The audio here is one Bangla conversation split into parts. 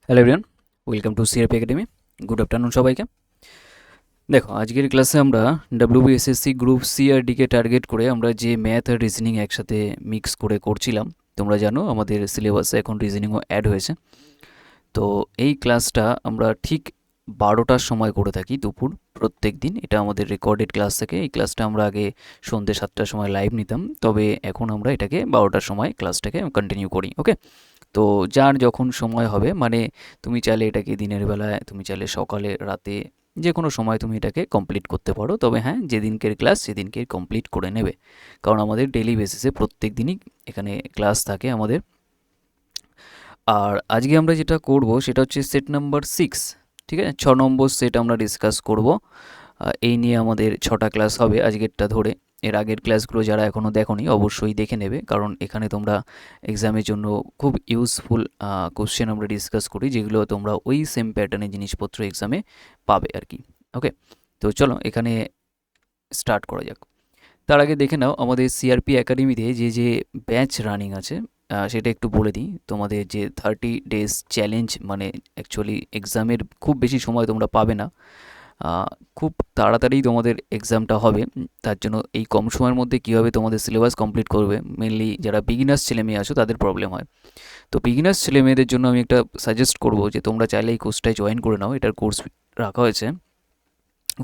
Hello everyone, welcome to CRP academy. Good afternoon সবাইকে। দেখো, আজকের ক্লাসে আমরা ডাব্লিউবিএসএসসি গ্রুপ সি আর ডিকে টার্গেট করে আমরা যে ম্যাথ আর রিজনিং একসাথে মিক্স করে করছিলাম, তোমরা জানো আমাদের সিলেবাসে এখন রিজনিংও অ্যাড হয়েছে। তো এই ক্লাসটা আমরা ঠিক 12টার সময় করে থাকি, দুপুর প্রত্যেক দিন। এটা আমাদের রেকর্ডেড ক্লাস থেকে। এই ক্লাসটা আমরা আগে সন্ধ্যে 7টার সময় লাইভ নিতাম, তবে এখন আমরা এটাকে 12টার সময় ক্লাসটাকে কন্টিনিউ করি। ওকে, তো যার যখন সময় হবে, মানে তুমি চাইলে এটাকে দিনের বেলায়, তুমি চাইলে সকালে, রাতে, যে কোনো সময় তুমি এটাকে কমপ্লিট করতে পারো। তবে হ্যাঁ, যেদিনকের ক্লাস সেদিনকে কমপ্লিট করে নেবে, কারণ আমাদের ডেইলি বেসিসে প্রত্যেক দিনই এখানে ক্লাস থাকে আমাদের। আর আজকে আমরা যেটা করব সেটা হচ্ছে সেট নাম্বার 6। ঠিক আছে, 6 নম্বর সেট আমরা ডিসকাস করব। এই নিয়ে আমাদের 6টা ক্লাস হবে আজকেরটা ধরে। এর আগের ক্লাসগুলো যারা এখনও দেখোনি অবশ্যই দেখে নেবে, কারণ এখানে তোমরা এক্সামের জন্য খুব ইউজফুল কোশ্চেন আমরা ডিসকাস করি, যেগুলো তোমরা ওই সেম প্যাটার্নের জিনিসপত্র এক্সামে পাবে আর কি। ওকে, তো চলো এখানে স্টার্ট করা যাক। তার আগে দেখে নাও আমাদের সিআরপি একাডেমিতে যে যে ব্যাচ রানিং আছে, সেটা একটু বলে দিই। তোমাদের যে 30 ডেজ চ্যালেঞ্জ, মানে অ্যাকচুয়ালি এক্সামের খুব বেশি সময় তোমরা পাবে না, খুব তাড়াতাড়ি তোমাদের এক্সামটা হবে। তার জন্য এই কম সময়ের মধ্যে কীভাবে তোমাদের সিলেবাস কমপ্লিট করবে, মেনলি যারা বিগিনার্স ছেলেমেয়ে আছো তাদের প্রবলেম হয়। তো বিগিনার্স ছেলেমেয়েদের জন্য আমি একটা সাজেস্ট করবো যে তোমরা চাইলে এই কোর্সটায় জয়েন করে নাও। এটার কোর্স রাখা হয়েছে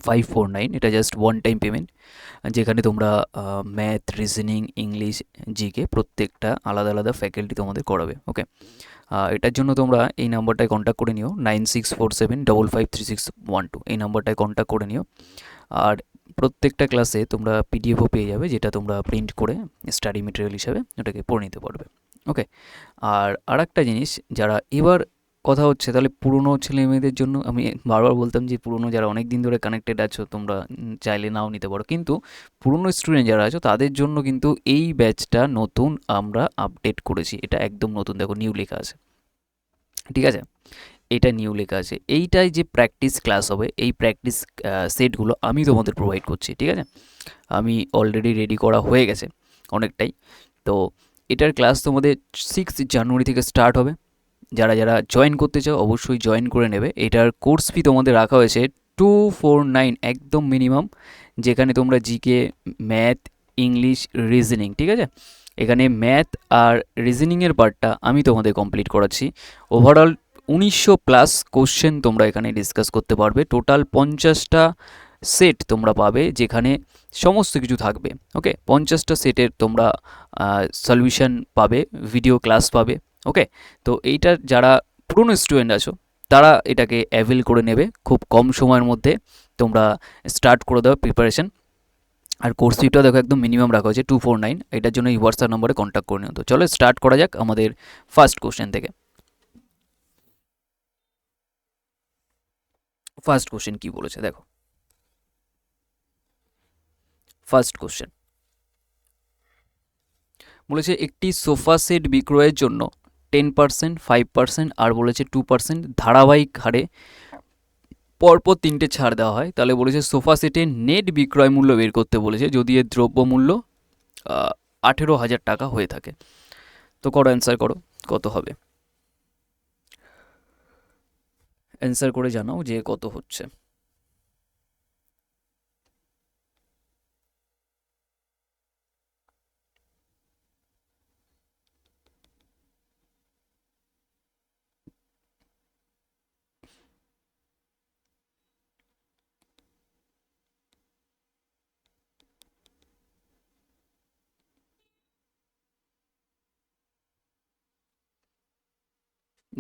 549, এটা জাস্ট ওয়ান টাইম পেমেন্ট, যেখানে তোমরা ম্যাথ, রিজনিং, ইংলিশ, জিকে প্রত্যেকটা আলাদা আলাদা ফ্যাকাল্টি তোমাদের করাবে। ওকে, এটার জন্য তোমরা এই নাম্বারটায় কন্ট্যাক্ট করে নিও, 9647553612। এই নাম্বারটায় কন্ট্যাক্ট করে নিও। আর প্রত্যেকটা ক্লাসে তোমরা পিডিএফও পেয়ে যাবে, যেটা তোমরা প্রিন্ট করে স্টাডি মেটেরিয়াল হিসাবে ওটাকে পড়ে নিতে পারবে। ওকে, আর আরেকটা জিনিস, যারা এবার কথা হচ্ছে তাহলে পুরনো ছেলে মেয়েদের জন্য, আমি বারবার বলতাম যে পুরনো যারা অনেক দিন ধরে কানেক্টেড আছো তোমরা চাইলে নাও নিতে পারো, কিন্তু পুরনো স্টুডেন্ট যারা আছো তাদের জন্য কিন্তু এই ব্যাচটা নতুন আমরা আপডেট করেছি। এটা একদম নতুন, দেখো নিউ লেখা আছে। ঠিক আছে, এটা নিউ লেখা আছে। এইটাই যে প্র্যাকটিস ক্লাস হবে, এই প্র্যাকটিস সেটগুলো আমি তোমাদের প্রোভাইড করছি। ঠিক আছে, আমি অলরেডি রেডি করা হয়ে গেছে অনেকটাই। তো এটার ক্লাস তোমাদের 6 জানুয়ারি থেকে স্টার্ট হবে। যারা যারা জয়েন করতে চাও অবশ্যই জয়েন করে নেবে। এটার কোর্স ফি তোমাদের রাখা হয়েছে 249, একদম মিনিমাম, যেখানে তোমরা জিকে, ম্যাথ, ইংলিশ, রিজনিং, ঠিক আছে, এখানে ম্যাথ আর রিজনিংয়ের পার্টটা আমি তোমাদের কমপ্লিট করাচ্ছি। ওভারঅল 1900+ কোশ্চেন তোমরা এখানে ডিসকাস করতে পারবে। টোটাল 50টা সেট তোমরা পাবে, যেখানে সমস্ত কিছু থাকবে। ওকে, 50টা সেটের তোমরা সলিউশন পাবে, ভিডিও ক্লাস পাবে। ওকে, তো এইটা যারা পুরনো স্টুডেন্ট আছো তারা এটাকে অ্যাভেল করে নেবে খুব কম সময়ের মধ্যে। তোমরা স্টার্ট করে দাও প্রিপারেশন। আর কোর্স ফিটা দেখো একদম মিনিমাম রাখা হয়েছে 249। এটার জন্য এই হোয়াটসঅ্যাপ নম্বরে কন্ট্যাক্ট করে নিও। তো চলো স্টার্ট করা যাক আমাদের ফার্স্ট কোশ্চেন থেকে। ফার্স্ট কোশ্চেন কি বলেছে দেখো। ফার্স্ট কোশ্চেন বলেছে একটি সোফা সেট বিক্রয়ের জন্য 10%, 5% আর বলেছে 2% ধারাবাহিক হারে পরপর 3টে ছাড় দেওয়া হয়। তাহলে বলেছে সোফা সেটের নেট বিক্রয় মূল্য বের করতে বলেছে যদি এর দ্রব্য মূল্য 18,000 টাকা হয়ে থাকে। তো করো, অ্যান্সার করো, কত হবে। অ্যান্সার করে জানাও যে কত হচ্ছে।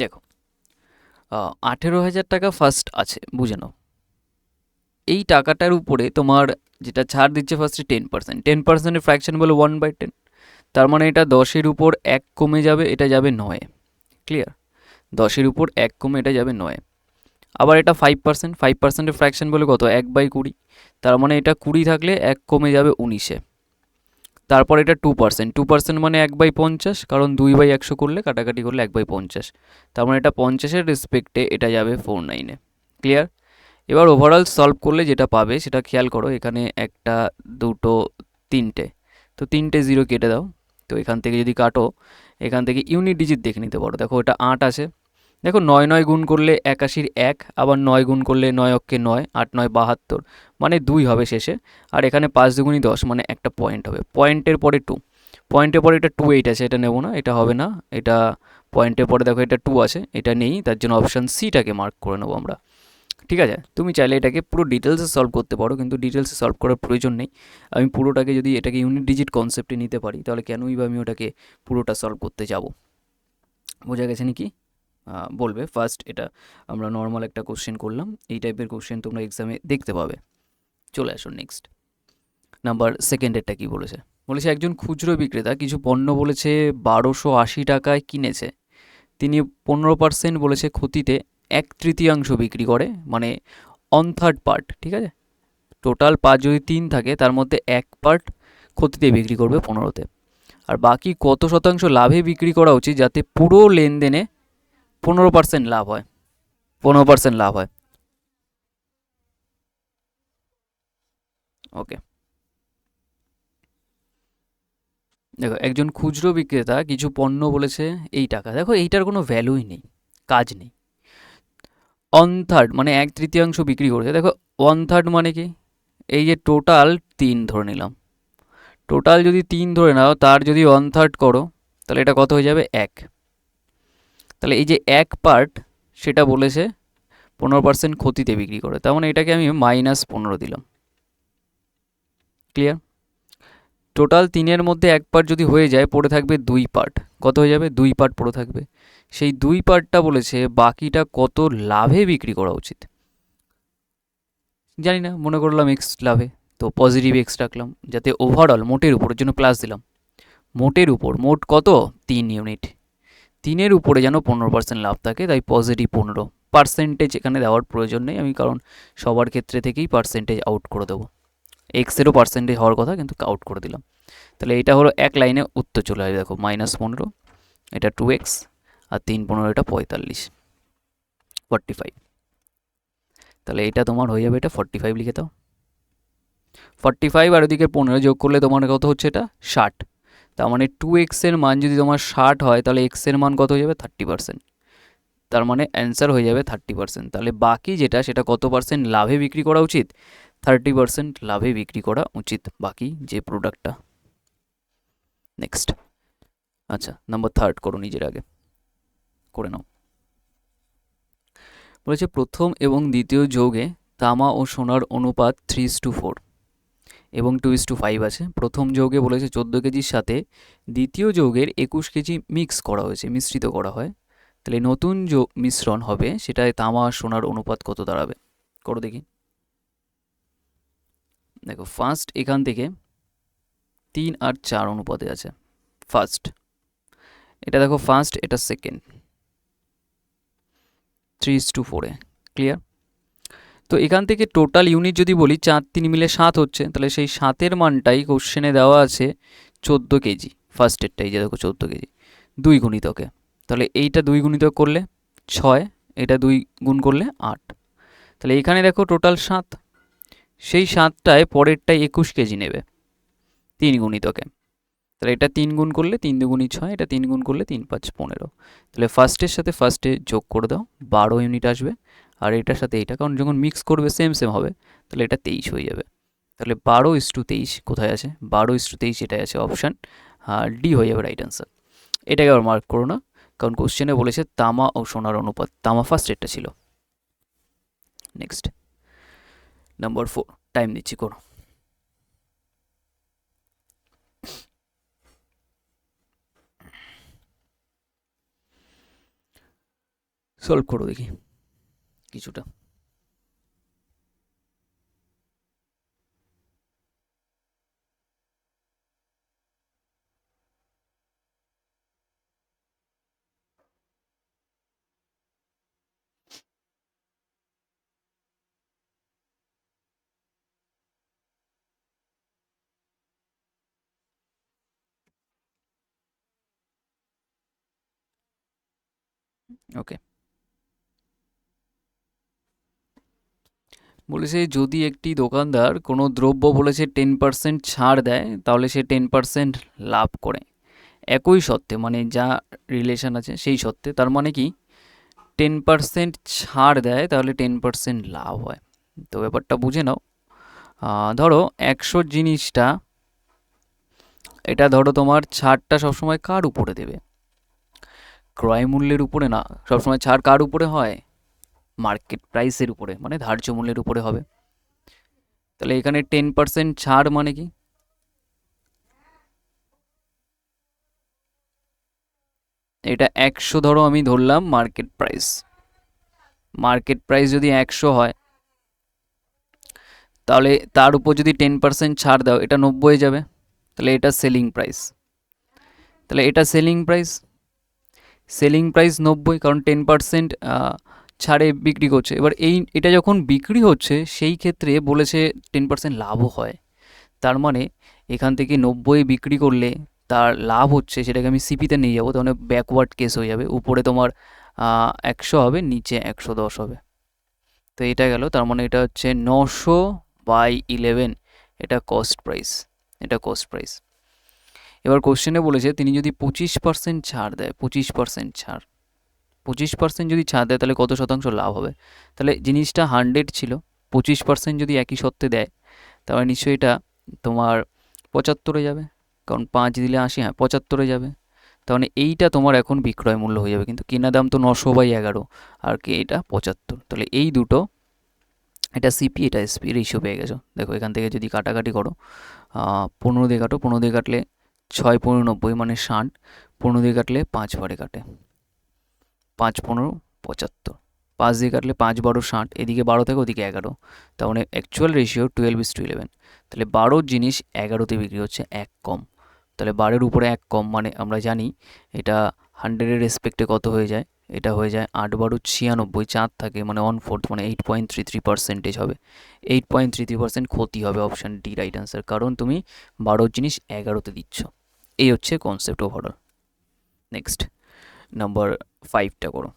দেখো, 18,000 টাকা ফার্স্ট আছে, বুঝে নাও। এই টাকাটার উপরে তোমার যেটা ছাড় দিচ্ছে ফার্স্টে 10%, 10%-এর ফ্র্যাকশন বলে 1/10। তার মানে এটা 10-এর উপর 1 কমে যাবে, এটা যাবে 9। ক্লিয়ার, 10-এর উপর 1 কমে এটা যাবে 9। আবার এটা 5%, 5%-এর ফ্র্যাকশন বলে কত, 1/20। তার মানে এটা 20 থাকলে 1 কমে যাবে 19-এ। তারপর এটা 2%, 2% মানে 1/50, কারণ 2/100 করলে কাটাকাটি করলে 1/50। তার মানে এটা 50-এর রেসপেক্টে এটা যাবে 49-এ। ক্লিয়ার, এবার ওভারঅল সলভ করলে যেটা পাবে সেটা খেয়াল করো। এখানে একটা, দুটো, তিনটে, তো 3টে জিরো কেটে দাও। তো এখান থেকে যদি কাটো, এখান থেকে ইউনিট ডিজিট দেখে নিতে পারো। দেখো এটা 8 আছে, দেখো 9 গুণ করলে 81-র 1, আবার 9 গুণ করলে 9 অক্ষে 9, 8 9 72, মানে 2 হবে শেষে। আর এখানে 5 দুগুণী 10, মানে একটা পয়েন্ট হবে। পয়েন্টের পরে 2, পয়েন্টের পরে এটা 2 8 আছে, এটা নেব না, এটা হবে না। এটা পয়েন্টের পরে দেখো এটা 2 আছে, এটা নেই, তার জন্য অপশান সিটাকে মার্ক করে নেবো আমরা। ঠিক আছে, তুমি চাইলে এটাকে পুরো ডিটেলসে সলভ করতে পারো, কিন্তু ডিটেলসে সলভ করার প্রয়োজন নেই। আমি পুরোটাকে যদি এটাকে ইউনিট ডিজিট কনসেপ্টে নিতে পারি, তাহলে কেনই বা আমি ওটাকে পুরোটা সলভ করতে যাব। বোঝা গেছে নাকি? বলবে ফার্স্ট এটা আমরা নর্মাল একটা কোশ্চেন করলাম, এই টাইপের কোশ্চেন তোমরা এক্সামে দেখতে পাবে। চলে আসো নেক্সট। নাম্বার সেকেন্ডেরটা কি বলেছে? বলেছে একজন খুচরো বিক্রেতা কিছু পণ্য বলেছে 1280 টাকায় কিনেছে, তিনি 15% বলেছে ক্ষতিতে 1/3 বিক্রি করে, মানে 1/3 পার্ট। ঠিক আছে, টোটাল 5 যদি 3 থাকে, তার মধ্যে 1 পার্ট ক্ষতিতে বিক্রি করবে 15তে। আর বাকি কত শতাংশ লাভে বিক্রি করা উচিত যাতে পুরো লেনদেনে 15% লাভ হয়? 15% লাভ হয়। ওকে, দেখো একজন খুচরো বিক্রেতা কিছু পণ্য বলেছে এই টাকা, দেখো এইটার কোনো ভ্যালুই নেই, কাজ নেই। 1/3 মানে 1/3 বিক্রি করেছে। দেখো 1/3 মানে কি, এই যে টোটাল 3 ধরে নিলাম, টোটাল যদি 3 ধরে নাও, তার যদি 1/3 করো, তাহলে এটা কত হয়ে যাবে? 1। তাহলে এই যে 1 পার্ট, সেটা বলেছে 15% ক্ষতিতে বিক্রি করে, তার মানে এটাকে আমি -15 দিলাম। ক্লিয়ার? টোটাল 3-এর মধ্যে 1 পার্ট যদি হয়ে যায়, পড়ে থাকবে 2 পার্ট। কত হয়ে যাবে? 2 পার্ট পড়ে থাকবে। সেই 2 পার্টটা বলেছে বাকিটা কত লাভে বিক্রি করা উচিত। জানি না, মনে করলাম এক্স লাভে, তো পজিটিভ এক্স রাখলাম, যাতে ওভারঅল মোটের উপরের জন্য প্লাস দিলাম। মোটের উপর, মোট কত? 3 ইউনিট, 3-এর উপরে যেন 15% লাভ থাকে, তাই পজিটিভ 15। পার্সেন্টেজ এখানে দেওয়ার প্রয়োজন নেই আমি, কারণ সবার ক্ষেত্রে থেকেই পার্সেন্টেজ আউট করে দেবো। এক্সেরও পার্সেন্টেজ হওয়ার কথা, কিন্তু আউট করে দিলাম। তাহলে এটা হলো এক লাইনে উত্তর চলে আসবে। দেখো -15, এটা 2x, আর 3 15, এটা 45, 45। তাহলে এটা তোমার হয়ে যাবে, এটা 45 লিখে দাও। 45 আর ওদিকে 15 যোগ করলে তোমার কত হচ্ছে? এটা 60। তার মানে 2x এর মান যদি তোমার 60 হয়, তাহলে x এর মান কত হয়ে যাবে? 30%। তার মানে অ্যান্সার হয়ে যাবে 30%। তাহলে বাকি যেটা, সেটা কত পার্সেন্ট লাভে বিক্রি করা উচিত? 30% লাভে বিক্রি করা উচিত বাকি যে প্রোডাক্টটা। নেক্সট। আচ্ছা, নাম্বার 3 করো নিজের আগে, করে নাও। বলেছে প্রথম এবং দ্বিতীয় যৌগে তামা ও সোনার অনুপাত 3:4 এবং 2:5 আছে। প্রথম যৌগে বলেছে 14 কেজির সাথে দ্বিতীয় যৌগের 21 কেজি মিক্স করা হয়েছে, মিশ্রিত করা হয়। তাহলে নতুন যে মিশ্রণ হবে, সেটায় তামা আর সোনার অনুপাত কত দাঁড়াবে? করো দেখি। দেখো ফার্স্ট এখান থেকে 3 আর 4 অনুপাতে আছে। ফার্স্ট এটা দেখো, ফার্স্ট এটা সেকেন্ড, 3:4-এ। ক্লিয়ার? তো এখান থেকে টোটাল ইউনিট যদি বলি, 4 3 মিলে 7 হচ্ছে, তাহলে সেই 7-এর মানটাই কোশ্চেনে দেওয়া আছে 14 কেজি। ফার্স্টেরটাই যে দেখো 14 কেজি, 2 গুণিতকে। তাহলে এইটা 2 গুণিতক করলে 6, এটা 2 গুণ করলে 8। তাহলে এখানে দেখো টোটাল 7, সেই 7টায় পরেরটাই 21 কেজি নেবে 3 গুণিতকে। তাহলে এটা 3 গুণ করলে 3 দুগুণী 6, এটা 3 গুণ করলে 3 5 15। তাহলে ফার্স্টের সাথে ফার্স্টে যোগ করে দাও, 12 ইউনিট আসবে। আর এটার সাথে এটা, কারণ যখন মিক্স করবে সেম সেম হবে, তাহলে এটা 23 হয়ে যাবে। তাহলে 12:23 কোথায় আছে? 12:23 এটাই আছে, অপশান ডি হয়ে যাবে রাইট অ্যান্সার। এটাকে আবার মার্ক করো না, কারণ কোশ্চেনে বলেছে তামা ও সোনার অনুপাত, তামা ফার্স্টেরটা ছিল। নেক্সট, নাম্বার 4, টাইম দিচ্ছি, করো। সলভ করো দেখি কিছুটা। ওকে, বলেছে যদি একটি দোকানদার কোনো দ্রব্য বলেছে 10% ছাড় দেয়, তাহলে সে 10% লাভ করে একই সত্ত্বে, মানে যা রিলেশন আছে সেই সত্ত্বে। তার মানে কি, 10% ছাড় দেয় তাহলে 10% লাভ হয়। তো ব্যাপারটা বুঝে নাও। ধরো 100 জিনিসটা, এটা ধরো তোমার ছাড়টা সবসময় কার উপরে দেবে? ক্রয় মূল্যের উপরে না, সবসময় ছাড় কার উপরে হয়? মার্কেট প্রাইসের উপরে, মানে ধার্য মূল্যের উপরে হবে। তাহলে এখানে 10% ছাড় মানে কি? এটা 100 ধরো আমি ধরলাম মার্কেট প্রাইস। মার্কেট প্রাইস যদি 100 হয়, তাহলে তার উপর যদি 10% ছাড় দাও, এটা 90 যাবে। তাহলে এটা সেলিং প্রাইস। তাহলে এটা সেলিং প্রাইস। সেলিং প্রাইস 90, কারণ 10% ছাড়ে বিক্রি করছে। এবার এটা যখন বিক্রি হচ্ছে সেই ক্ষেত্রে বলেছে 10% লাভও হয়। তার মানে এখান থেকে 90 বিক্রি করলে তার লাভ হচ্ছে, সেটাকে আমি সিপিতে নিয়ে যাবো, তাহলে ব্যাকওয়ার্ড কেস হয়ে যাবে। উপরে তোমার 100 হবে, নিচে 110 হবে। তো এটা গেল। তার মানে এটা হচ্ছে 900/11, এটা কস্ট প্রাইস। এটা কস্ট প্রাইস। এবার কোশ্চেনে বলেছে তিনি যদি 25% ছাড় দেয়, 25% ছাড়, 25% যদি ছাড় দেয় তাহলে কত শতাংশ লাভ হবে? তাহলে জিনিসটা 100 ছিল, 25% যদি একই সত্ত্বে দেয়, তাহলে নিশ্চয়ই এটা তোমার 75-এ যাবে। কারণ 5 দিলে 80, হ্যাঁ 75-এ যাবে। তাহলে এইটা তোমার এখন বিক্রয় মূল্য হয়ে যাবে, কিন্তু কেনা দাম তো 900/11, আর কি এটা 75। তাহলে এই দুটো, এটা সিপি এটা এসপি রেশিও পেয়ে গেছো। দেখো এখান থেকে যদি কাটাকাটি করো, 15 দিয়ে কাটো, 15 দিয়ে কাটলে 6×15 মানে 60, 15 দিয়ে কাটলে 5 বারে কাটে, 5×15 75, 5 দিয়ে কাটলে 5×12 60, এদিকে 12 থাকে ওদিকে 11, তার মানে অ্যাকচুয়াল রেশিও 12:11। তাহলে 12 জিনিস 11তে বিক্রি হচ্ছে, এক কম। তাহলে 12-এর উপরে এক কম মানে আমরা জানি এটা 100-এর রেসপেক্টে কত হয়ে যায়? এটা হয়ে যায় 8×12 96, 4 থাকে মানে 1/4, মানে 8.33% হবে। 8.33% ক্ষতি হবে, অপশান ডি রাইট অ্যান্সার, কারণ তুমি 12 জিনিস 11তে দিচ্ছ। এই হচ্ছে কনসেপ্ট ওভারঅল। নেক্সট নাম্বার 5টা করো।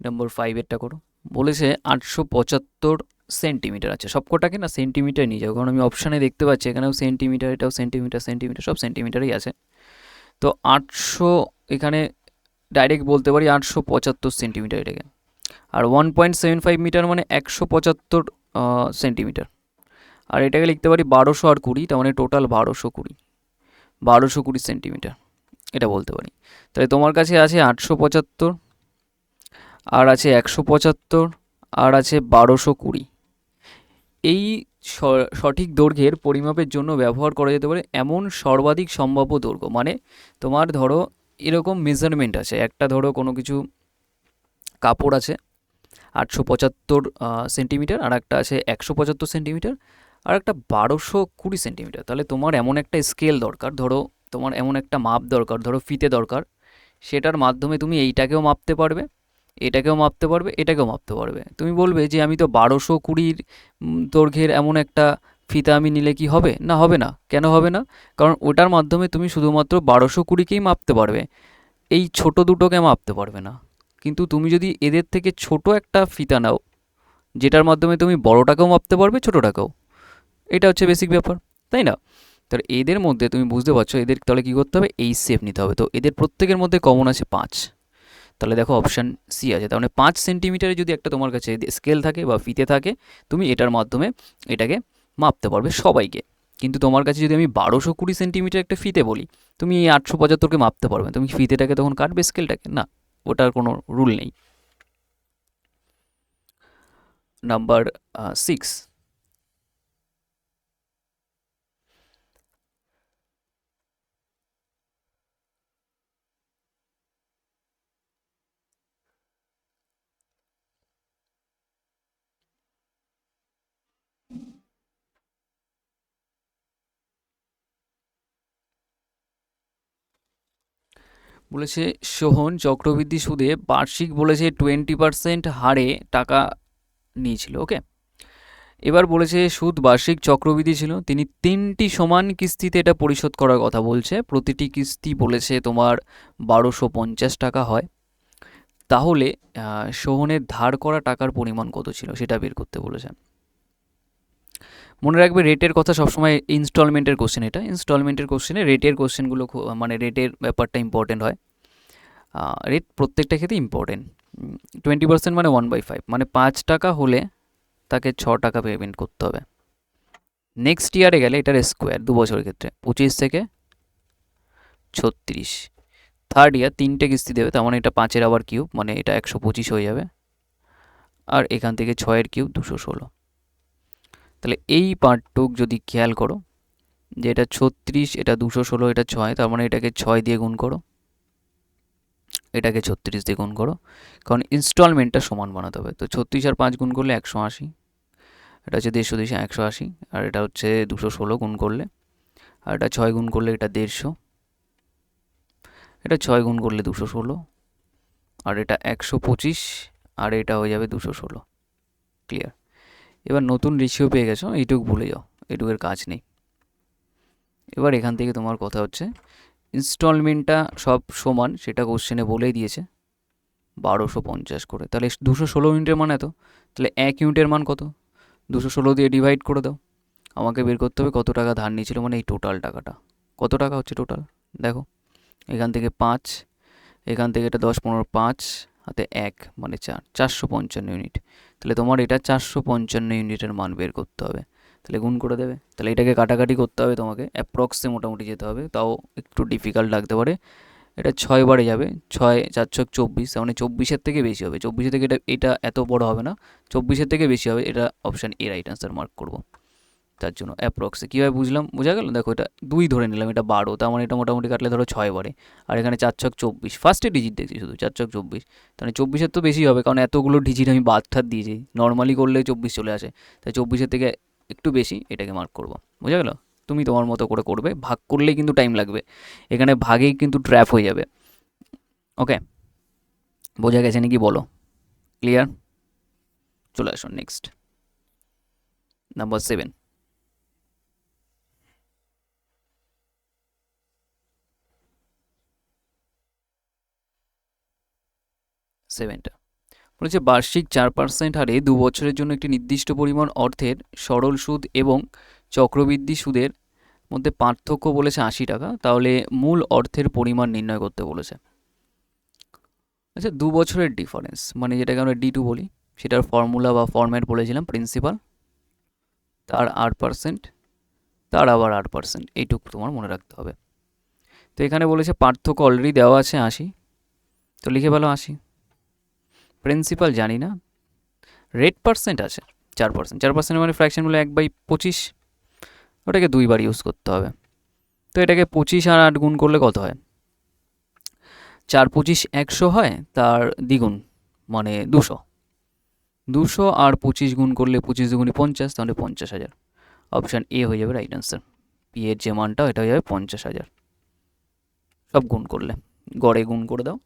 নম্বর 5-এরটা করো। বলেছে 875 সেন্টিমিটার আছে, সবকটাকে না সেন্টিমিটার নিয়ে যাও, কারণ আমি অপশানে দেখতে পাচ্ছি এখানেও সেন্টিমিটার, এটাও সেন্টিমিটার, সেন্টিমিটার সব সেন্টিমিটারই আছে। তো 800, এখানে ডাইরেক্ট বলতে পারি 875 সেন্টিমিটার এটাকে। আর 1.75 মিটার মানে 175 সেন্টিমিটার। আর এটাকে লিখতে পারি 1220, তার মানে টোটাল 1220, 1220 সেন্টিমিটার, এটা বলতে পারি। তাহলে তোমার কাছে আছে 875, আর আছে 175, আর আছে 1220। এই সঠিক দৈর্ঘ্যের পরিমাপের জন্য ব্যবহার করা যেতে পারে এমন সর্বাধিক সম্ভাব্য দৈর্ঘ্য। মানে তোমার ধরো এরকম মেজারমেন্ট আছে, একটা ধরো কোনো কিছু কাপড় আছে 875 সেন্টিমিটার, আর একটা আছে 175 সেন্টিমিটার, আর একটা 1220 সেন্টিমিটার। তাহলে তোমার এমন একটা স্কেল দরকার, ধরো তোমার এমন একটা মাপ দরকার, ধরো ফিতে দরকার, সেটার মাধ্যমে তুমি এইটাকেও মাপতে পারবে, এটাকেও মাপতে পারবে, এটাকেও মাপতে পারবে। তুমি বলবে যে আমি তো 1220 দৈর্ঘ্যের এমন একটা ফিতা আমি নিলে কি হবে? না, হবে না। কেন হবে না? কারণ ওটার মাধ্যমে তুমি শুধুমাত্র 1220কেই মাপতে পারবে, এই ছোট দুটোকে মাপতে পারবে না। কিন্তু তুমি যদি এদের থেকে ছোট একটা ফিতা নাও, যেটার মাধ্যমে তুমি বড়টাকেও মাপতে পারবে, ছোটটাকেও, এটা হচ্ছে বেসিক ব্যাপার, তাই না? তাহলে এদের মধ্যে তুমি বুঝতে পারছো এদের তাহলে কী করতে হবে? এই শেপ নিতে হবে। তো এদের প্রত্যেকের মধ্যে কমন আছে 5। তাহলে দেখো অপশান সি আছে। তার মানে 5 সেন্টিমিটারে যদি একটা তোমার কাছে স্কেল থাকে বা ফিতে থাকে, তুমি এটার মাধ্যমে এটাকে মাপতে পারবে সবাইকে। কিন্তু তোমার কাছে যদি আমি 1220 সেন্টিমিটার একটা ফিতে বলি, তুমি এই 875কে মাপতে পারবে, তুমি ফিতেটাকে তখন কাটবে স্কেলটাকে? না, ওটার কোনো রুল নেই। নাম্বার 6। বলেছে সোহন চক্রবৃদ্ধি সুদে বার্ষিক বলেছে 20% হারে টাকা নিয়েছিল, ওকে। এবার বলেছে সুদ বার্ষিক চক্রবৃদ্ধি ছিল, তিনি 3টি সমান কিস্তিতে এটা পরিশোধ করার কথা বলছে। প্রতিটি কিস্তি বলেছে তোমার 1250 টাকা হয়। তাহলে সোহনের ধার করা টাকার পরিমাণ কত ছিল সেটা বের করতে বলেছে। মনে রাখবে রেটের কথা সবসময়, ইনস্টলমেন্টের কোশ্চেন, এটা ইনস্টলমেন্টের কোশ্চেনে রেটের কোশ্চেনগুলো মানে রেটের ব্যাপারটা ইম্পর্টেন্ট হয়। রেট প্রত্যেকটা ক্ষেত্রে ইম্পর্টেন্ট। 20% মানে 1/5, মানে 5 টাকা হলে তাকে 6 টাকা পেমেন্ট করতে হবে। নেক্সট ইয়ারে গেলে এটার স্কোয়ার 2 বছরের ক্ষেত্রে 25 থেকে 36। থার্ড ইয়ার 3টে কিস্তি দেবে, তার মানে এটা 5-এর আবার কিউব, মানে এটা 125 হয়ে যাবে। আর এখান থেকে 6-এর কিউব 216। তাহলে এই পার্টটুক যদি খেয়াল করো যে এটা 36, এটা 216, এটা 6, তার মানে এটাকে 6 দিয়ে গুণ করো, এটাকে 36 দিয়ে গুণ করো, কারণ ইনস্টলমেন্টটা সমান বানাতে হবে। তো 36 আর 5 গুণ করলে 180, এটা হচ্ছে 150, 180, আর এটা হচ্ছে 216 গুণ করলে, আর এটা 6 গুণ করলে এটা 150, এটা 6 গুণ করলে 216, আর এটা 125, আর এটা হয়ে যাবে 216। ক্লিয়ার? এবার নতুন রেশিও পেয়ে গেছো, এইটুকু ভুলে যাও, এইটুকের কাজ নেই। এবার এখান থেকে তোমার কথা হচ্ছে ইনস্টলমেন্টটা সব সমান, সেটা কোশ্চেনে বলেই দিয়েছে 1250 করে। তাহলে 216 ইউনিটের মান এত, তাহলে 1 ইউনিটের মান কত? 216 দিয়ে ডিভাইড করে দাও। আমাকে বের করতে হবে কত টাকা ধার নিয়েছিল, মানে এই টোটাল টাকাটা কত টাকা হচ্ছে টোটাল। দেখো এখান থেকে 5, এখান থেকে এটা 10, 15, 5 হাতে 1 মানে 4, 455 ইউনিট। তাহলে তোমার এটা 455 ইউনিটের মান বের করতে হবে। তাহলে গুণ করে দেবে। তাহলে এটাকে কাটাকাটি করতে হবে তোমাকে, অ্যাপ্রক্সে মোটামুটি যেতে হবে, তাও একটু ডিফিকাল্ট লাগতে পারে। এটা 6 বারে যাবে, 6 4 ছক 24, তার মানে 24-এর থেকে বেশি হবে। 24-এর থেকে এটা এত বড় হবে না, 24-এর থেকে বেশি হবে। এটা option A right answer mark করবো। তার জন্য অ্যাপ্রক্সে কীভাবে বুঝলাম, বোঝা গেল? দেখো এটা 2 ধরে নিলাম, এটা 12, তার মানে এটা মোটামুটি কাটলে ধরো 6 বারে, আর এখানে 4 ছক 24, ফার্স্টে ডিজিট দেখছি শুধু 4 ছক 24, তাহলে 24-এর তো বেশি হবে, কারণ এতগুলো ডিজিট আমি বাদ ঠাদ দিয়েছি, নর্মালি করলে 24 চলে আসে, তাই 24-এর থেকে একটু বেশি, এটাকে মার্ক করবো। বোঝা গেল? তুমি তোমার মতো করে করবে, ভাগ করলেই কিন্তু টাইম লাগবে, এখানে ভাগেই কিন্তু ট্র্যাপ হয়ে যাবে। ওকে, বোঝা গেছে নাকি বলো? ক্লিয়ার? চলে আসুন নেক্সট, নাম্বার 7। সেভেনটা বলেছে বার্ষিক 4% হারে 2 বছরের জন্য একটি নির্দিষ্ট পরিমাণ অর্থের সরল সুদ এবং চক্রবৃদ্ধি সুদের মধ্যে পার্থক্য বলেছে 80 টাকা, তাহলে মূল অর্থের পরিমাণ নির্ণয় করতে বলেছে। আচ্ছা, 2 বছরের ডিফারেন্স মানে যেটাকে আমরা D2 বলি, সেটার ফর্মুলা বা ফরম্যাট বলেছিলাম প্রিন্সিপাল, তার 8%, তার আবার 8%, এইটুকু তোমার মনে রাখতে হবে। তো এখানে বলেছে পার্থক্য অলরেডি দেওয়া আছে 80, তো লিখে ভালো 80। প্রিন্সিপাল জানি না, রেট পার্সেন্ট আছে 4%, 4% মানে ফ্র্যাকশন হলো 1/25, ওটাকে 2 বার ইউজ করতে হবে। তো এটাকে 25 আর 8 গুণ করলে কত হয়? 4 25 100 হয়, তার দ্বিগুণ মানে 200, 200 আর 25 গুণ করলে 25 দুগুণে 50, তাহলে 50,000। অপশান এ হয়ে যাবে রাইট আনসার। পি এর যে মানটা এটা হয়ে যাবে 50,000, সব গুণ করলে গড়ে গুণ করে দাও,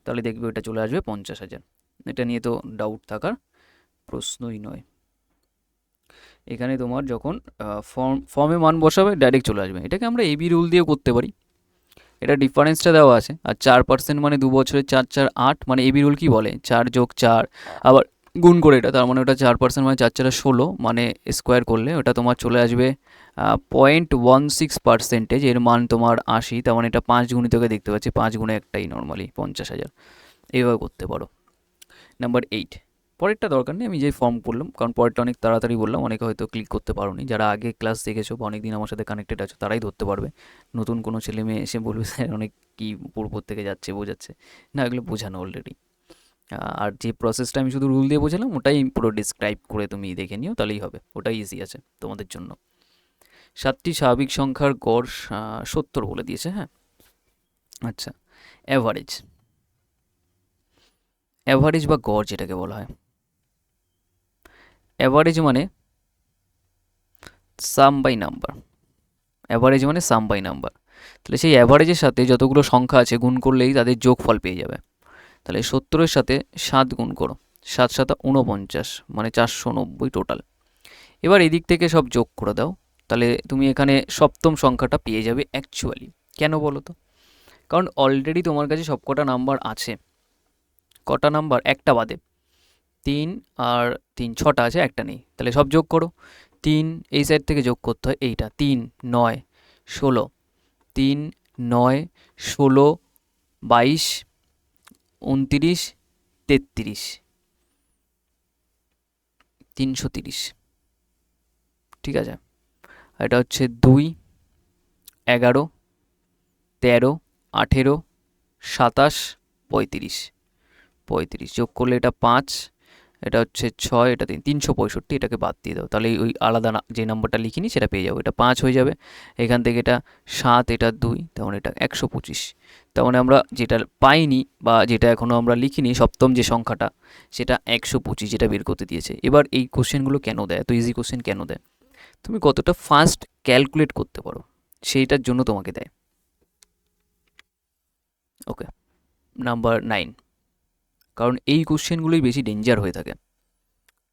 তাহলে দেখবে এটা চলে আসবে 50,000। এটা নিয়ে তো ডাউট থাকার প্রশ্নই নয়। এখানে তোমার যখন ফর্মে মান বসাবে ডাইরেক্ট চলে আসবে। এটাকে আমরা এবি রুল দিয়েও করতে পারি, এটা ডিফারেন্সটা দেওয়া আছে। আর 4% মানে 2 বছরে 4 4 8, মানে এবি রুল কী বলে 4 যোগ 4 আবার গুণ করে এটা, তার মানে ওটা 4% মানে 4 4 16, মানে স্কোয়ার করলে ওটা তোমার চলে আসবে 0.16%, এর মান তোমার 80, তার মানে এটা 5 গুণিতকে দেখতে পাচ্ছি, 5 গুণে একটাই নর্মালি 50,000। এইভাবে করতে পারো। নাম্বার 8, পরেরটা দরকার নেই, আমি যে ফর্ম করলাম, কারণ পরেরটা অনেক তাড়াতাড়ি বললাম, অনেকে হয়তো ক্লিক করতে পারোনি, যারা আগে ক্লাস দেখেছো বা অনেক দিন আমার সাথে কানেক্টেড আছো তারাই ধরতে পারবে। নতুন কোনো ছেলে মেয়ে এসে বলবে স্যার অনেক কী পূর্ব থেকে যাচ্ছে বোঝাচ্ছে না, এগুলো বোঝানো অলরেডি। আর যে প্রসেসটা আমি শুধু রুল দিয়ে বোঝালাম ওটাই পুরো ডিসক্রাইব করে তুমি দেখে নিও, তাহলেই হবে, ওটাই ইজি আছে তোমাদের জন্য। 7টি স্বাভাবিক সংখ্যার গড় 70 বলে দিয়েছে। হ্যাঁ, আচ্ছা, অ্যাভারেজ, অ্যাভারেজ বা গড় যেটাকে বলা হয়, অ্যাভারেজ মানে সাম বাই নাম্বার, অ্যাভারেজ মানে সাম বাই নাম্বার। তাহলে সেই অ্যাভারেজের সাথে যতগুলো সংখ্যা আছে গুণ করলেই তাদের যোগফল পেয়ে যাবে। তাহলে 70-এর সাথে 7 গুণ করো, 7 7 49, মানে 490 টোটাল। এবার এদিক থেকে সব যোগ করে দাও, তাহলে তুমি এখানে সপ্তম সংখ্যাটা পেয়ে যাবে অ্যাকচুয়ালি। কেন বলো তো? কারণ অলরেডি তোমার কাছে সবকটা নাম্বার আছে, কটা নাম্বার? একটা বাদে। 3 আর 3 6টা আছে, একটা নেই, তাহলে সব যোগ করো। 3 এই সাইড থেকে যোগ করতে হয়, এইটা 3 9 16, 3 9 16 22 29 33, 330। ঠিক আছে, এটা হচ্ছে 2 11 13 18 27 35, 35 যোগ করলে এটা 5, এটা হচ্ছে 6, এটা 3, 365, এটাকে বাদ দিয়ে দাও, তাহলে ওই আলাদা যে নাম্বারটা লিখিনি সেটা পেয়ে যাবো, এটা 5 হয়ে যাবে। এখান থেকে এটা 7, এটা 2, তেমন এটা 125। তার মানে আমরা যেটা পাইনি বা যেটা এখনও আমরা লিখিনি, সপ্তম যে সংখ্যাটা, সেটা 125, যেটা বের করতে দিয়েছে। এবার এই কোশ্চেনগুলো কেন দেয়, এত ইজি কোশ্চেন কেন দেয়? তুমি কতটা ফাস্ট ক্যালকুলেট করতে পারো সেইটার জন্য তোমাকে দেয়। ওকে, নাম্বার 9, কারণ এই কোশ্চেনগুলোই বেশি ডেঞ্জার হয়ে থাকে।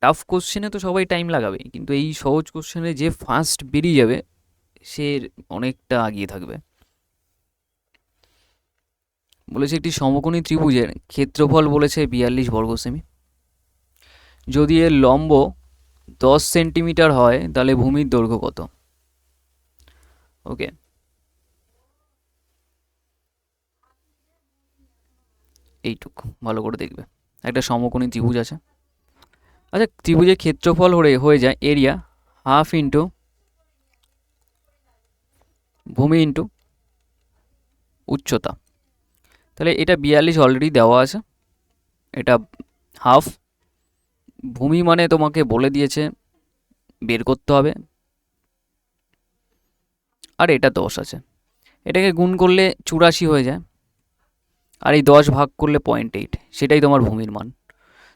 টাফ কোশ্চেনে তো সবাই টাইম লাগাবে, কিন্তু এই সহজ কোশ্চেনে যে ফার্স্ট বেরিয়ে যাবে সে অনেকটা আগিয়ে থাকবে। বলেছে একটি সমকোণী ত্রিভুজের ক্ষেত্রফল বলেছে 42 বর্গ সেমি। যদি এর লম্ব 10 সেন্টিমিটার হয় তাহলে ভূমির দৈর্ঘ্য কত? ওকে, এইটুক ভালো করে দেখবে। একটা সমকোণী ত্রিভুজ আছে। আচ্ছা, ত্রিভুজের ক্ষেত্রফল হয়ে যায় এরিয়া হাফ ইন্টু ভূমি ইন্টু উচ্চতা। তাহলে এটা 42 অলরেডি দেওয়া আছে, এটা হাফ। ভূমি মানে তোমাকে বলে দিয়েছে বের করতে হবে, আর এটা 10 আছে, এটাকে গুণ করলে 84 হয়ে যায়, আর এই 10 ভাগ করলে 0.8, সেটাই তোমার ভূমির মান।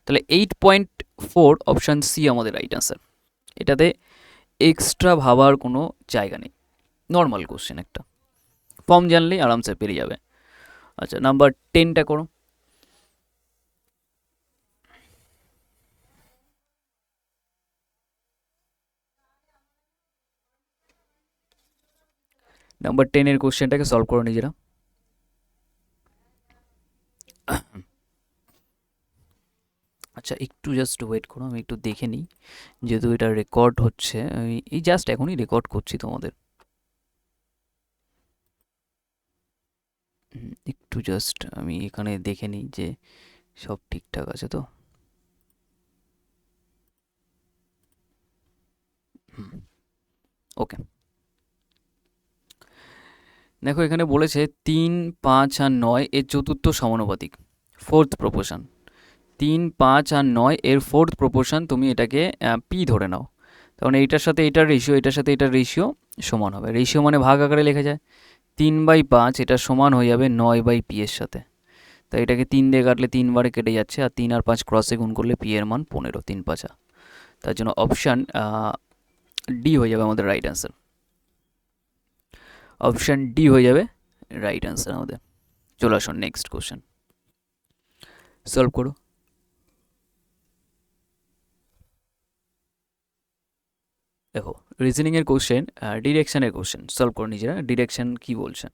তাহলে 8.4 অপশান সি আমাদের রাইট আনসার। এটাতে এক্সট্রা ভাবার কোনো জায়গা নেই, নর্মাল কোশ্চেন একটা, ফর্ম জানলেই আরামসে পেরে যাবে। আচ্ছা, নাম্বার 10টা করো। নাম্বার 10-এর কোশ্চেনটাকে সলভ করো নিজেরা। আচ্ছা, একটু জাস্ট ওয়েট করো, আমি একটু দেখে নিই, যেহেতু এটা রেকর্ড হচ্ছে, আমি এই জাস্ট এখনই রেকর্ড করছি তোমাদের। একটু জাস্ট আমি এখানে দেখে নিই যে সব ঠিকঠাক আছে তো। ওকে, দেখো এখানে বলেছে 3 5 আর 9 এর চতুর্থ সমানুপাতিক, ফোর্থ প্রপোর্শন। 3 5 আর 9 এর ফোর্থ প্রপোর্শন, তুমি এটাকে পি ধরে নাও, তখন এইটার সাথে এটার রেশিও, এটার সাথে এটার রেশিও সমান হবে। রেশিও মানে ভাগ আকারে লেখা যায়। 3/5 এটা সমান হয়ে যাবে 9/পি এর সাথে। তাই এটাকে 3 দিয়ে কাটলে 3 বারে কেটে যাচ্ছে, আর 3 আর 5 ক্রসে গুণ করলে পি এর মান 15, 3 5। তার জন্য অপশান ডি হয়ে যাবে আমাদের রাইট অ্যান্সার। অপশান ডি হয়ে যাবে রাইট অ্যান্সার আমাদের। চলে আসুন নেক্সট কোশ্চেন, সলভ করো। দেখো রিজনিংয়ের কোশ্চেন, ডিরেকশনের কোশ্চেন, সলভ করো নিজেরা। ডিরেকশন কি বলছে?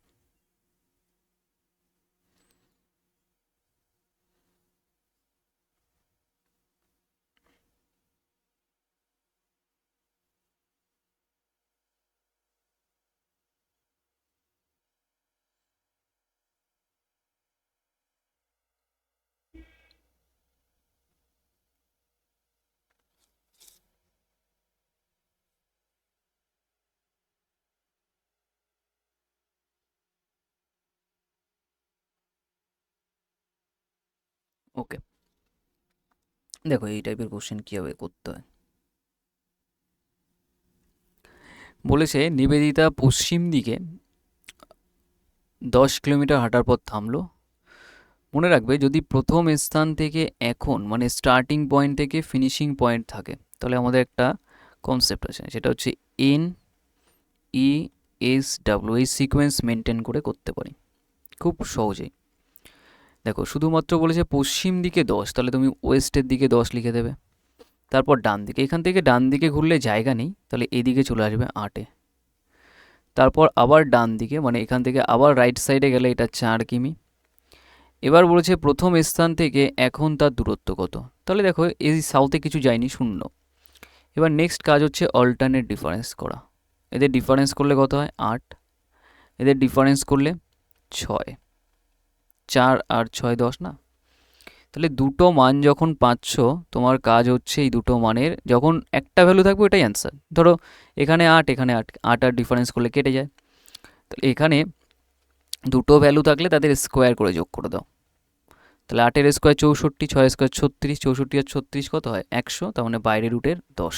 ওকে, দেখো এই টাইপের কোশ্চেন কীভাবে করতে হয়। বলেছে নিবেদিতা পশ্চিম দিকে 10 কিলোমিটার হাঁটার পর থামলো। মনে রাখবে যদি প্রথম স্থান থেকে এখন মানে স্টার্টিং পয়েন্ট থেকে ফিনিশিং পয়েন্ট থাকে, তাহলে আমাদের একটা কনসেপ্ট আছে, সেটা হচ্ছে এন ই এস ডাব্লিউ, এই সিকোয়েন্স মেনটেন করে করতে পারি খুব সহজেই। দেখো শুধুমাত্র বলেছে পশ্চিম দিকে 10, তাহলে তুমি ওয়েস্টের দিকে 10 লিখে দেবে। তারপর ডান দিকে, এখান থেকে ডান দিকে ঘুরলে জায়গা নেই, তাহলে এদিকে চলে আসবে 8-এ। তারপর আবার ডান দিকে, মানে এখান থেকে আবার রাইট সাইডে গেলে এটা 4 কিমি। এবার বলেছে প্রথম স্থান থেকে এখন তার দূরত্ব কত। তাহলে দেখো এই সাউথে কিছু যায়নি, শূন্য। এবার নেক্সট কাজ হচ্ছে অল্টারনেট ডিফারেন্স করা। এদের ডিফারেন্স করলে কত হয়? 8। এদের ডিফারেন্স করলে 6। 4 আর 6 10 না? তাহলে দুটো মান যখন পাচ্ছ, তোমার কাজ হচ্ছে এই দুটো মানের যখন একটা ভ্যালু থাকবে ওটাই অ্যান্সার। ধরো এখানে 8, এখানে 8, 8 আর ডিফারেন্স করলে কেটে যায়। তাহলে এখানে দুটো ভ্যালু থাকলে তাদের স্কোয়ার করে যোগ করে দাও। তাহলে 8 এর স্কোয়ার 64, 6 এর স্কোয়ার 36, 64 আর 36 কত হয়? 100। তার মানে বাইরের রুটের 10।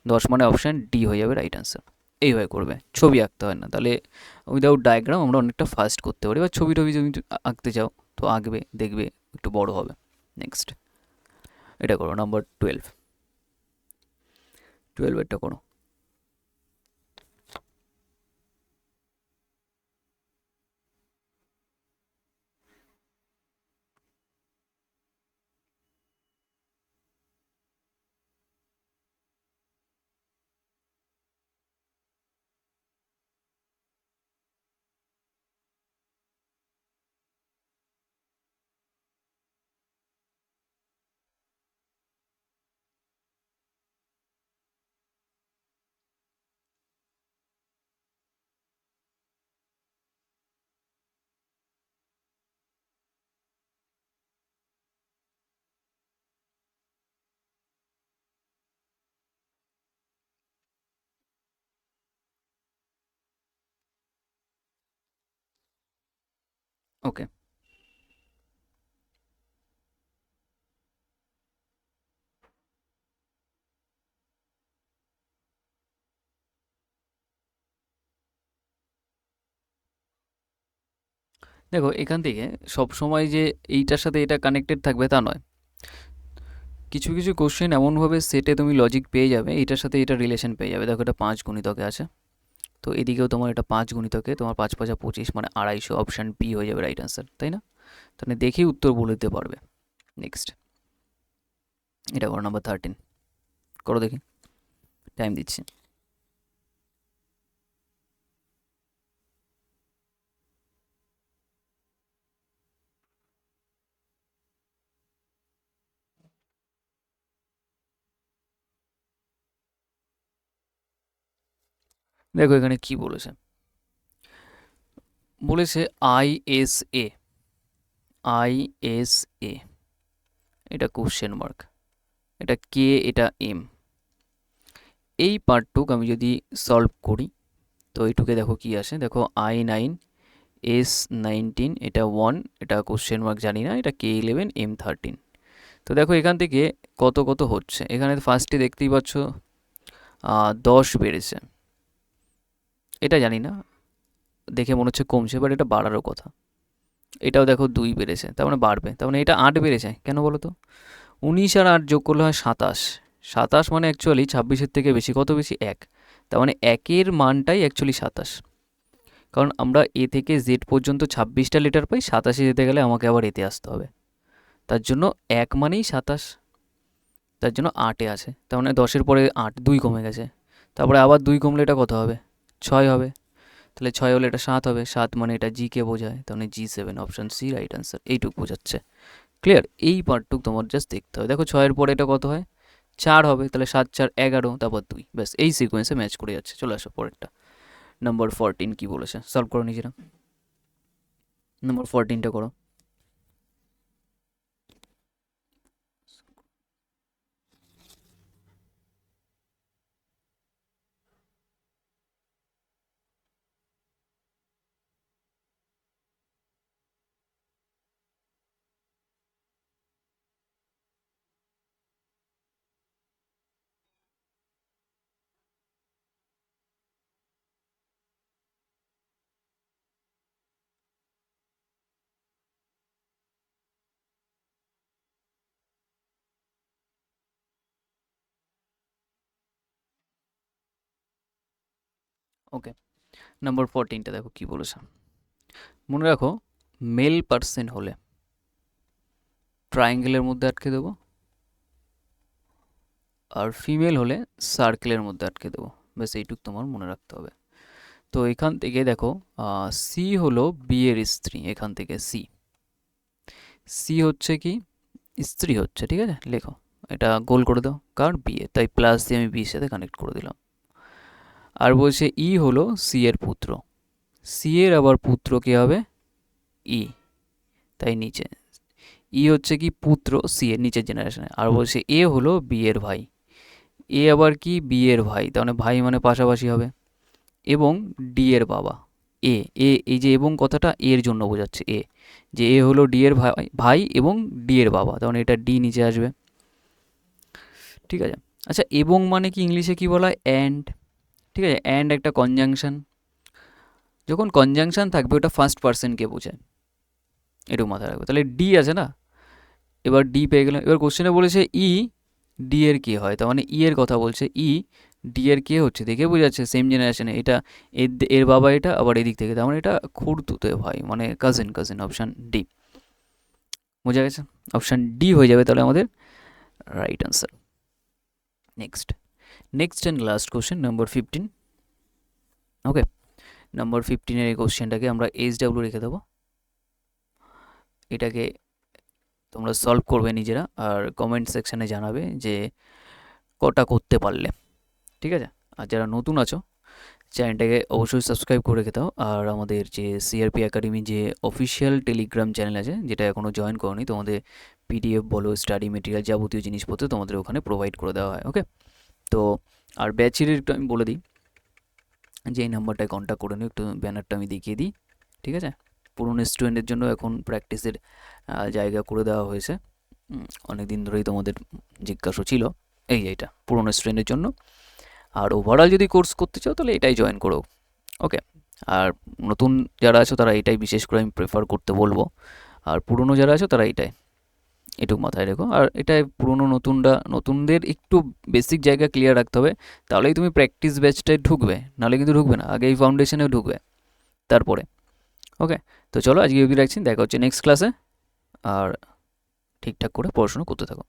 10 মানে অপশান ডি হয়ে যাবে রাইট অ্যান্সার। এইভাবে করবে, ছবি আঁকতে হয় না। তাহলে উইদাউট ডায়াগ্রাম আমরা অনেকটা ফাস্ট করতে পারি। এবার ছবি টবি যদি আঁকতে চাও তো আঁকবে, দেখবে একটু বড় হবে। নেক্সট এটা করো, নাম্বার 12। 12 করো। ওকে, দেখো এখান থেকে সব সময় যে এইটার সাথে এটা কানেক্টেড থাকবে তা নয়। কিছু কিছু কোশ্চেন এমনভাবে সেটে তুমি লজিক পেয়ে যাবে, এটার সাথে এটা রিলেশন পেয়ে যাবে। দেখো এটা 5 গুণিতকে আছে, তো এদিকেও তোমার এটা 5 গুণিতকে, তোমার 5 5 25 মানে 250, অপশান বি হয়ে যাবে রাইট অ্যান্সার, তাই না? তাহলে দেখেই উত্তর বলে দিতে পারবে। নেক্সট এটা করো, নাম্বার 13 করো দেখি, টাইম দিচ্ছি। দেখো এখানে কি বলেছে, বলেছে আইএসএ। আইএসএ এটা কোশ্চেন মার্ক, এটা কে, এটা এম। এই পার্টটুক আমি যদি সলভ করি তো এইটুকে দেখো কি আসে। দেখো I9, S19, এটা 1, এটা কোশ্চেন মার্ক জানি না, এটা K11, M13। তো দেখো এখান থেকে কত কত হচ্ছে। এখানে ফার্স্টে দেখতেই পাচ্ছ 10 বেড়েছে, এটা জানি না, দেখে মনে হচ্ছে কমছে, বাট এটা বাড়ারও কথা। এটাও দেখো 2 বেড়েছে, তার মানে বাড়বে। তার মানে এটা 8 বেড়েছে কেন বলো তো? 19 আর 8 যোগ করলে হয় 27। 27 মানে অ্যাকচুয়ালি 26-এর থেকে বেশি, কত বেশি? 1। তার মানে 1-এর মানটাই অ্যাকচুয়ালি 27। কারণ আমরা এ থেকে জেড পর্যন্ত 26টা লেটার পাই, 27-এ যেতে গেলে আমাকে আবার এতে আসতে হবে। তার জন্য 1 মানেই 27, তার জন্য 8-এ আছে। তার মানে 10-এর পরে 8, 2 কমে গেছে। তারপরে আবার 2 কমলে এটা কত হবে? 6 হবে। তাহলে 6 হলে এটা 7 হবে, 7 মানে এটা জিকে বোঝায়, তার মানে G7, option C right answer. এইটুক বোঝাচ্ছে। ক্লিয়ার? এই পার্টটুক তোমার জাস্ট দেখতে হবে। দেখো 6-এর পরে এটা কত হয়? 4 হবে, তাহলে 7 4 11, তারপর 2, ব্যাস এই সিকোয়েন্সে ম্যাচ করে যাচ্ছে। চলে আসো পরেরটা, নাম্বার 14 কি বলেছে, সলভ করো নিজেরা। নাম্বার 14টা করো। ওকে, নাম্বার 14টা দেখো কি বলেছে। মনে রাখো, মেল পার্সন হলে ট্রায়াঙ্গেলের মধ্যে আটকে দেবো, আর ফিমেল হলে সার্কেলের মধ্যে আটকে দেবো। ব্যাস এইটুক তোমার মনে রাখতে হবে। তো এখান থেকে দেখো সি হলো বি এর স্ত্রী, এখান থেকে সি। সি হচ্ছে কি স্ত্রী হচ্ছে, ঠিক আছে, লেখো এটা গোল করে দাও, কার বি এর, তাই প্লাস দিয়ে আমি বির সাথে কানেক্ট করে দিলাম। আর বলছে ই হলো সি এর পুত্র, সি এর আবার পুত্র কি হবে ই, তাই নিচে ই হচ্ছে কি পুত্র সি এর নিচের জেনারেশনে। আর বলছে এ হলো বি এর ভাই, এ আবার কি বি এর ভাই, তার মানে ভাই মানে পাশাপাশি হবে, এবং ডি এর বাবা এ, এ এই যে এবং কথাটা এর জন্য বোঝাচ্ছে, এ যে এ হলো ডি এর ভাই ভাই এবং ডি এর বাবা, তার মানে এটা ডি নিচে আসবে, ঠিক আছে। আচ্ছা এবং মানে কি ইংলিশে কি বলা হয় অ্যান্ড, ঠিক আছে, অ্যান্ড একটা কনজাংশন, যখন কনজাংশন থাকবে ওটা ফার্স্ট পার্সনকে বোঝায়, একটু মাথায় রাখবে। তাহলে ডি আছে না, এবার ডি পেয়ে গেলাম। এবার কোশ্চেনে বলেছে ই ডি এর কে হয়, তার মানে ই এর কথা বলছে, ই ডি এর কে হচ্ছে, দেখে বোঝাচ্ছে সেম জেনারেশনে, এটা এর বাবা এটা আবার এদিক থেকে, তার মানে এটা খুড়তুতো ভাই মানে কাজিন, অপশান ডি, বোঝা গেছে, অপশান ডি হয়ে যাবে তাহলে আমাদের right answer. Next and last question number 15। Okay, number 15-এর এই কোশ্চেনটাকে আমরা HW রেখে দেবো, এটাকে তোমরা সলভ করবে নিজেরা আর কমেন্ট সেকশানে জানাবে যে কটা করতে পারলে, ঠিক আছে। আর যারা নতুন আছো চ্যানেলটাকে অবশ্যই সাবস্ক্রাইব করে রেখে দাও, আর আমাদের যে সিআরপি একাডেমি যে অফিসিয়াল টেলিগ্রাম চ্যানেল আছে যেটা এখনও জয়েন করনি, তোমাদের পিডিএফ বলো স্টাডি মেটেরিয়াল যাবতীয় জিনিসপত্র তোমাদের ওখানে প্রোভাইড করে দেওয়া হয়। ওকে, তো আর ব্যাচের একটু আমি বলে দিই যে এই নাম্বারটায় কন্ট্যাক্ট করে নিও, একটু ব্যানারটা আমি দেখিয়ে দিই, ঠিক আছে। পুরনো স্টুডেন্টের জন্য এখন প্র্যাকটিসের জায়গা করে দেওয়া হয়েছে, অনেক দিন ধরেই তোমাদের জিজ্ঞাসা ছিল, এই এইটা পুরনো স্টুডেন্টের জন্য। আর ওভারঅল যদি কোর্স করতে চাও তাহলে এটাই জয়েন করো। ওকে, আর নতুন যারা আছো তারা এটাই বিশেষ করে আমি প্রেফার করতে বলবো, আর পুরনো যারা আছো তারা এটাই, এটুকু মাথায় রেখো। আর এটাই পুরনো নতুনদের একটু বেসিক জায়গা ক্লিয়ার রাখতে হবে, তাহলেই তুমি প্র্যাকটিস ব্যাচটায় ঢুকবে, নাহলে কিন্তু ঢুকবে না, আগে এই ফাউন্ডেশনে ঢুকবে তারপরে। ওকে, তো চলো আজকে অবধি রাখছি, দেখা হচ্ছে নেক্সট ক্লাসে, আর ঠিকঠাক করে পড়াশোনা করতে থাকো।